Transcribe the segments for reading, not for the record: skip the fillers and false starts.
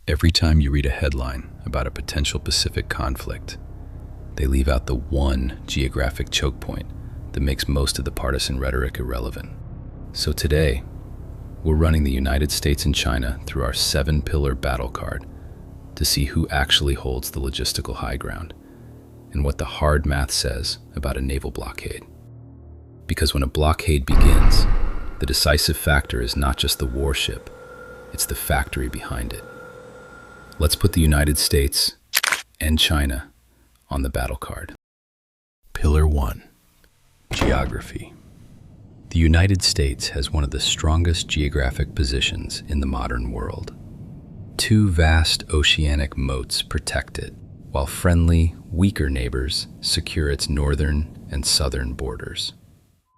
Every time you read a headline about a potential Pacific conflict, they leave out the one geographic choke point that makes most of the partisan rhetoric irrelevant. So today, we're running the United States and China through our 7-pillar battle card to see who actually holds the logistical high ground and what the hard math says about a naval blockade. Because when a blockade begins, the decisive factor is not just the warship, it's the factory behind it. Let's put the United States and China on the battle card. Pillar 1. Geography. The United States has one of the strongest geographic positions in the modern world. 2 vast oceanic moats protect it, while friendly, weaker neighbors secure its northern and southern borders.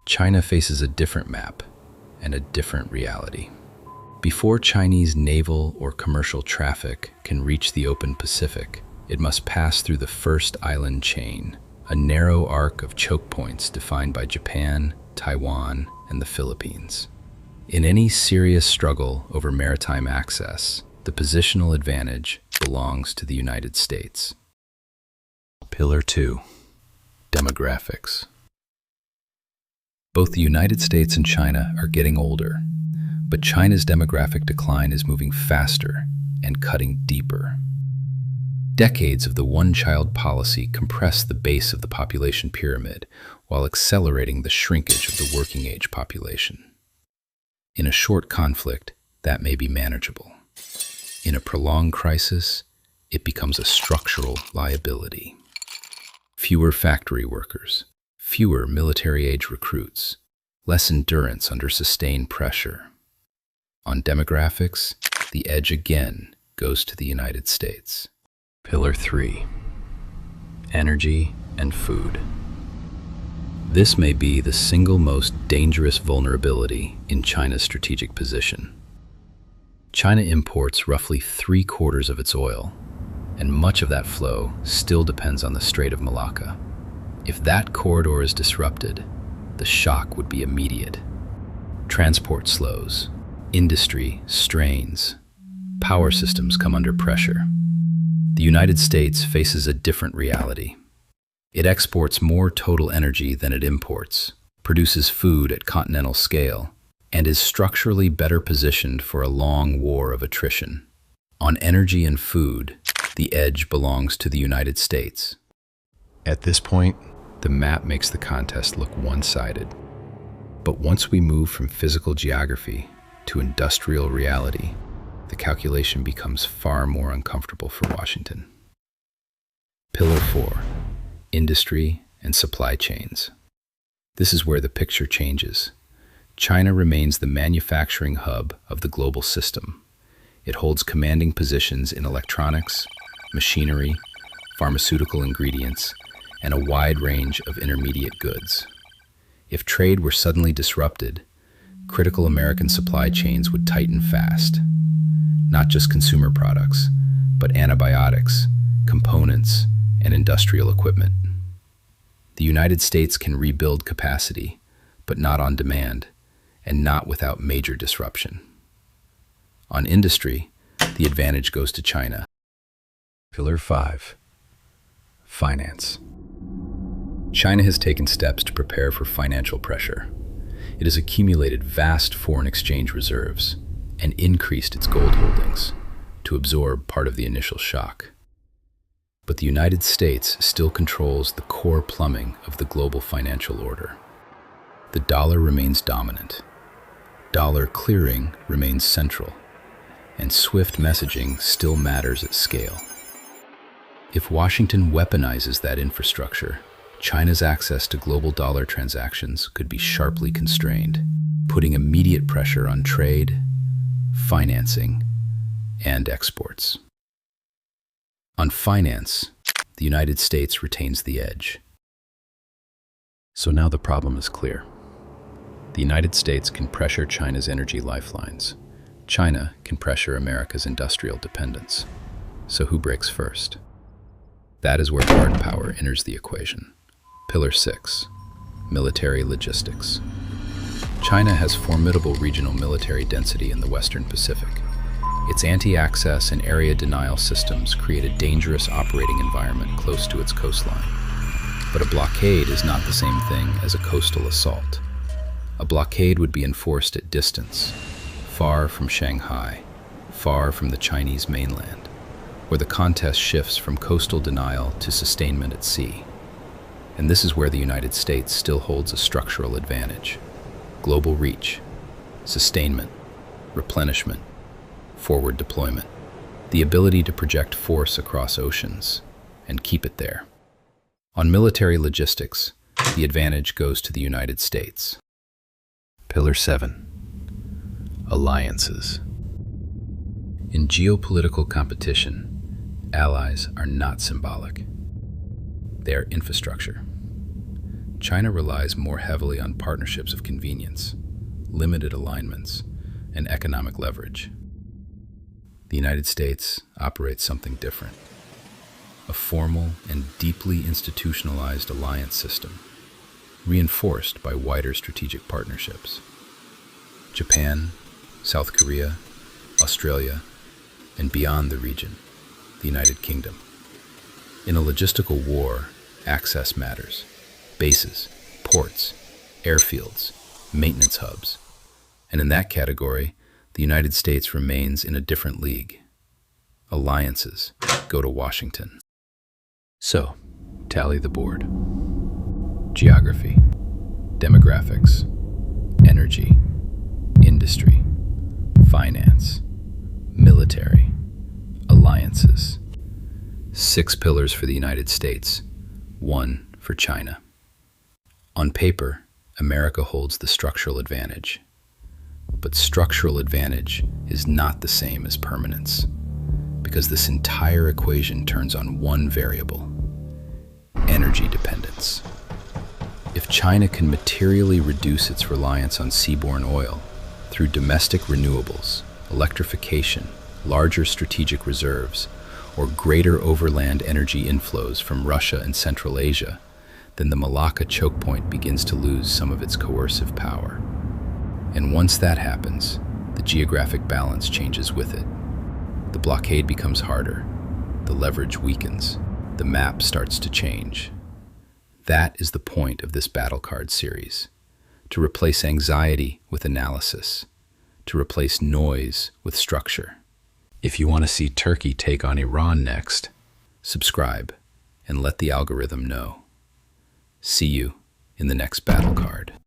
China faces a different map and a different reality. Before Chinese naval or commercial traffic can reach the open Pacific, it must pass through the first island chain, a narrow arc of choke points defined by Japan, Taiwan, and the Philippines. In any serious struggle over maritime access, the positional advantage belongs to the United States. Pillar 2. Demographics. Both the United States and China are getting older, but China's demographic decline is moving faster and cutting deeper. Decades of the one-child policy compress the base of the population pyramid while accelerating the shrinkage of the working-age population. In a short conflict, that may be manageable. In a prolonged crisis, it becomes a structural liability. Fewer factory workers, fewer military-age recruits, less endurance under sustained pressure. On demographics, the edge again goes to the United States. Pillar 3. Energy and food. This may be the single most dangerous vulnerability in China's strategic position. China imports roughly 3/4 of its oil, and much of that flow still depends on the Strait of Malacca. If that corridor is disrupted, the shock would be immediate. Transport slows, industry strains, power systems come under pressure. The United States faces a different reality. It exports more total energy than it imports, produces food at continental scale, and is structurally better positioned for a long war of attrition. On energy and food, the edge belongs to the United States. At this point, the map makes the contest look one-sided. But once we move from physical geography to industrial reality, the calculation becomes far more uncomfortable for Washington. Pillar 4. Industry and supply chains. This is where the picture changes. China remains the manufacturing hub of the global system. It holds commanding positions in electronics, machinery, pharmaceutical ingredients, and a wide range of intermediate goods. If trade were suddenly disrupted, critical American supply chains would tighten fast. Not just consumer products, but antibiotics, components, and industrial equipment. The United States can rebuild capacity, but not on demand, and not without major disruption. On industry, the advantage goes to China. Pillar 5. Finance. China has taken steps to prepare for financial pressure. It has accumulated vast foreign exchange reserves and increased its gold holdings to absorb part of the initial shock. But the United States still controls the core plumbing of the global financial order. The dollar remains dominant. Dollar clearing remains central, and swift messaging still matters at scale. If Washington weaponizes that infrastructure, China's access to global dollar transactions could be sharply constrained, putting immediate pressure on trade, financing, and exports. On finance, the United States retains the edge. So now the problem is clear. The United States can pressure China's energy lifelines. China can pressure America's industrial dependence. So who breaks first? That is where hard power enters the equation. Pillar 6. Military logistics. China has formidable regional military density in the Western Pacific. Its anti-access and area denial systems create a dangerous operating environment close to its coastline. But a blockade is not the same thing as a coastal assault. A blockade would be enforced at distance, far from Shanghai, far from the Chinese mainland, where the contest shifts from coastal denial to sustainment at sea. And this is where the United States still holds a structural advantage. Global reach, sustainment, replenishment, forward deployment, the ability to project force across oceans and keep it there. On military logistics, the advantage goes to the United States. Pillar 7. Alliances. In geopolitical competition, allies are not symbolic. They are infrastructure. China relies more heavily on partnerships of convenience, limited alignments, and economic leverage. The United States operates something different. A formal and deeply institutionalized alliance system, reinforced by wider strategic partnerships. Japan, South Korea, Australia, and beyond the region, the United Kingdom. In a logistical war, access matters. Bases, ports, airfields, maintenance hubs. And in that category, the United States remains in a different league. Alliances go to Washington. So, tally the board. Geography, demographics, energy, industry, finance, military, alliances. 6 pillars for the United States, 1 for China. On paper, America holds the structural advantage. But structural advantage is not the same as permanence, because this entire equation turns on one variable: energy dependence. If China can materially reduce its reliance on seaborne oil through domestic renewables, electrification, larger strategic reserves, or greater overland energy inflows from Russia and Central Asia, then the Malacca Chokepoint begins to lose some of its coercive power. And once that happens, the geographic balance changes with it. The blockade becomes harder, the leverage weakens, the map starts to change. That is the point of this Battlecard series: to replace anxiety with analysis, to replace noise with structure. If you want to see Turkey take on Iran next, subscribe and let the algorithm know. See you in the next Battlecard.